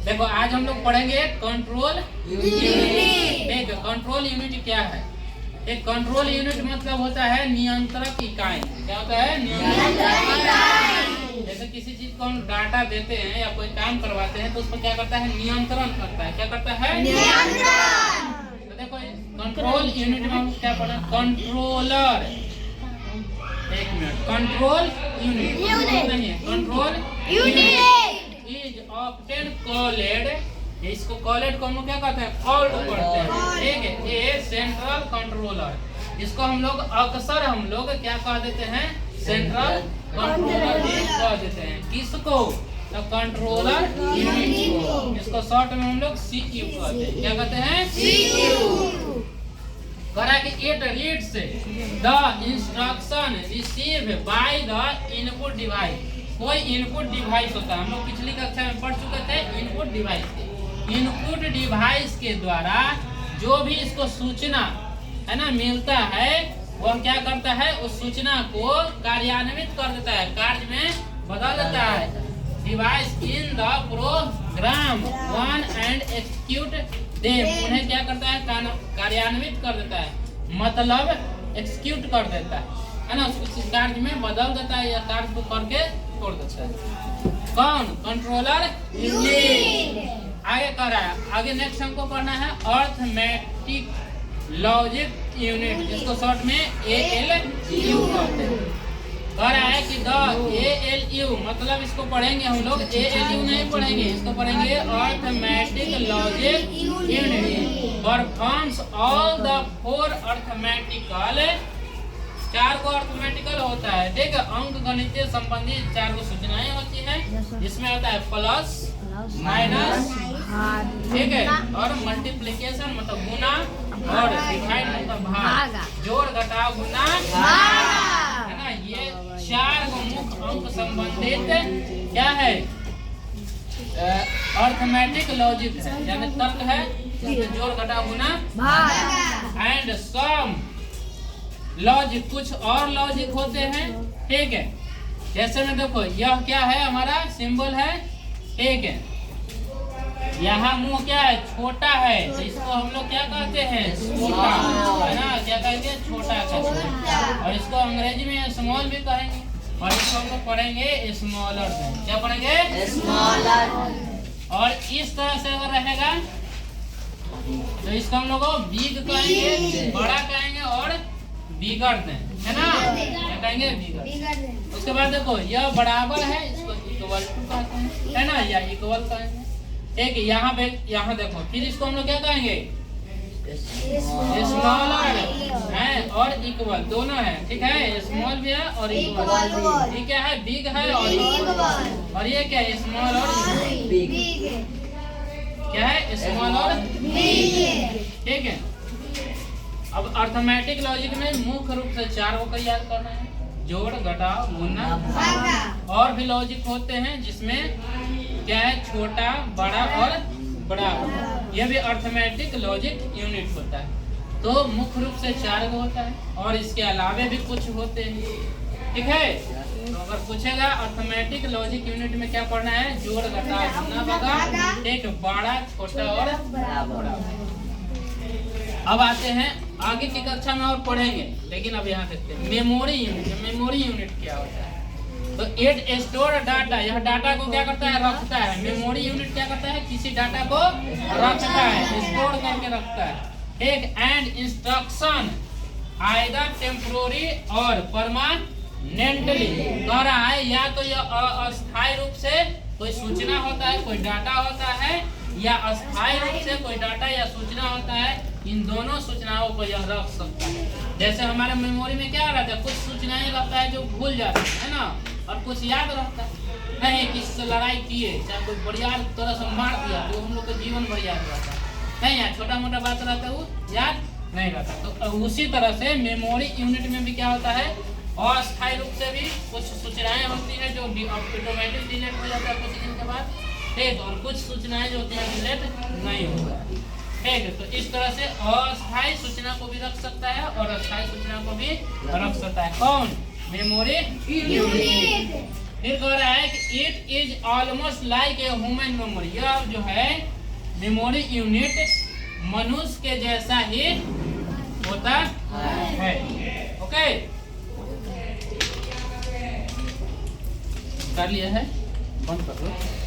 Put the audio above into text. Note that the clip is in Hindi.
देखो आज हम लोग पढ़ेंगे कंट्रोल यूनिट। ठीक है, कंट्रोल यूनिट क्या है? एक कंट्रोल यूनिट मतलब होता है नियंत्रक इकाई। क्या होता है? नियंत्रक इकाई। जैसे किसी चीज को हम डाटा देते हैं या कोई काम करवाते हैं तो उस पर क्या करता है? नियंत्रण करता है। क्या करता है? नियंत्रण। तो देखो कंट्रोल यूनिट में हम क्या पढ़ा? कंट्रोलर। एक मिनट, कंट्रोल यूनिट नहीं है, control unit is often called, इसको कॉल्ड को हम लोग क्या कहते हैं? कॉल्ड करते हैं। ठीक है, ये सेंट्रल कंट्रोलर, इसको हम लोग अक्सर हम लोग क्या कह देते हैं? सेंट्रल कंट्रोलर भी कह देते हैं। किसको? तो कंट्रोलर यूनिट को। इसको शॉर्ट में हम लोग सीयू कहते हैं। क्या कहते हैं? सीयू। करा कि it reads the instruction receive by the input device. कोई इनपुट डिवाइस होता है, हम लोग पिछली कक्षा में पढ़ चुके थे इनपुट डिवाइस। इनपुट डिवाइस के द्वारा जो भी इसको सूचना है ना मिलता है, वह क्या करता है? उस सूचना को कार्यान्वित कर देता है, कार्य में बदल देता है। Device in the programme one and execute them, उन्हें क्या करता है? कार्यान्वित कर देता है, मतलब एक्सिक्यूट कर देता है ना, उस कार्य में बदल देता है या कार्य को करके छोड़ देता है। कौन? Controller unit. आगे कर रहा है, आगे नेक्स्ट हमको पढ़ना है अर्थमेटिक लॉजिक यूनिट, जिसको शॉर्ट में ALU कहते हैं। कह रहा है कि द ALU मतलब इसको पढ़ेंगे हम लोग, ALU नहीं पढ़ेंगे, इसको पढ़ेंगे arithmetic logic unit performs all the four arithmetical, चार को अर्थमेटिकल होता है। ठीक है, अंक गणितीय संबंधी चार को सूचनाएं होती है, जिसमें होता है प्लस, माइनस, ठीक है, और मल्टीप्लिकेशन मतलब गुना, और डिवाइड मतलब भाग, जोड़ घटाव गुना है ना। ये चार को मुख्य अंक संबंधित क्या है? अर्थमेटिक लॉजिक है, यानी तर्क है, जोड़ घटाव गुना एंड सम लॉजिक। कुछ और लॉजिक होते हैं। ठीक है, जैसे में देखो यह क्या है? हमारा सिंबल है। ठीक है, यहाँ मुंह क्या है? छोटा है, तो इसको हम लोग क्या कहते हैं? छोटा, है ना। क्या कहेंगे? छोटा कहते हैं। और इसको अंग्रेजी में स्मॉल भी कहेंगे, और इसको हम लोग पढ़ेंगे स्मॉलर। क्या पढ़ेंगे? स्मॉलर। और इस तरह से अगर रहेगा तो इसको हम लोग बिग कहेंगे, बड़ा कहेंगे, और बिगड़ दें, है ना। क्या कहेंगे? बिगड़। उसके बाद देखो यह बराबर है, इसको इक्वल टू कहते हैं, है ना, या इक्वल कहेंगे। एक यहाँ पे, यहाँ देखो, फिर इसको हम लोग क्या कहेंगे? स्मॉलर है और इक्वल दोनों है। ठीक है, स्मॉल भी है और इक्वल। ठीक है, बिग है और इक्वल। और ये क्या है? स्मॉल और बिग। क्या है? स्मॉल और बिग। ठीक है, अब अर्थमेटिक लॉजिक में मुख्य रूप से चार होकर याद करना है, जोड़, घटाव, गुणा, और भी लॉजिक होते हैं जिसमें क्या है? छोटा, बड़ा और बड़ा। यह भी अर्थमेटिक लॉजिक यूनिट होता है। तो मुख्य रूप से चार को होता है, और इसके अलावे भी कुछ होते हैं। ठीक है, तो अगर पूछेगा अर्थमेटिक लॉजिक यूनिट में क्या पढ़ना है? जोड़, घटाव, गुणा, भाग, एक बड़ा, छोटा और बड़ा। अब आते हैं आगे की कक्षा में और पढ़ेंगे, लेकिन अब यहाँ देखते हैं मेमोरी यूनिट। मेमोरी यूनिट क्या होता है? तो इट स्टोर डाटा, यह डाटा को क्या करता है? रखता है। मेमोरी यूनिट क्या करता है? किसी डाटा को रखता है, स्टोर करके रखता है। एक एंड इंस्ट्रक्शन आइदर टेम्पोररी और परमानेंटली। कह रहा है या तो यह अस्थायी रूप से कोई सूचना होता है, कोई डाटा होता है, या अस्थायी रूप से कोई डाटा या सूचना होता है। इन दोनों सूचनाओं को यह रख सकता है। जैसे हमारे मेमोरी में क्या रहता है? कुछ सूचनाएं रहता है जो भूल जाते हैं ना, और कुछ याद रहता है। नहीं, किससे लड़ाई किए, चाहे कोई बढ़िया तरह से मार दिया, तो हम लोग का जीवन भर याद रहता है। नहीं, यार छोटा मोटा बात रहता है वो याद नहीं रहता। तो उसी तरह से मेमोरी यूनिट में भी क्या होता है? अस्थायी रूप से भी कुछ सूचनाएं होती है जो ऑटोमेटिक डिलीट हो जाता है कुछ दिन के बाद। ठीक, और कुछ सूचनाएं जो होती है डिलीट नहीं होता है। ठीक है, तो इस तरह से अस्थायी सूचना को भी रख सकता है और अस्थायी सूचना को भी रख सकता है। कौन? Memory unit. फिर कह रहा है कि it is almost like a human memory, यह जो है मेमोरी यूनिट मनुष्य के जैसा ही होता है। ओके, कर लिया है, बंद कर दो।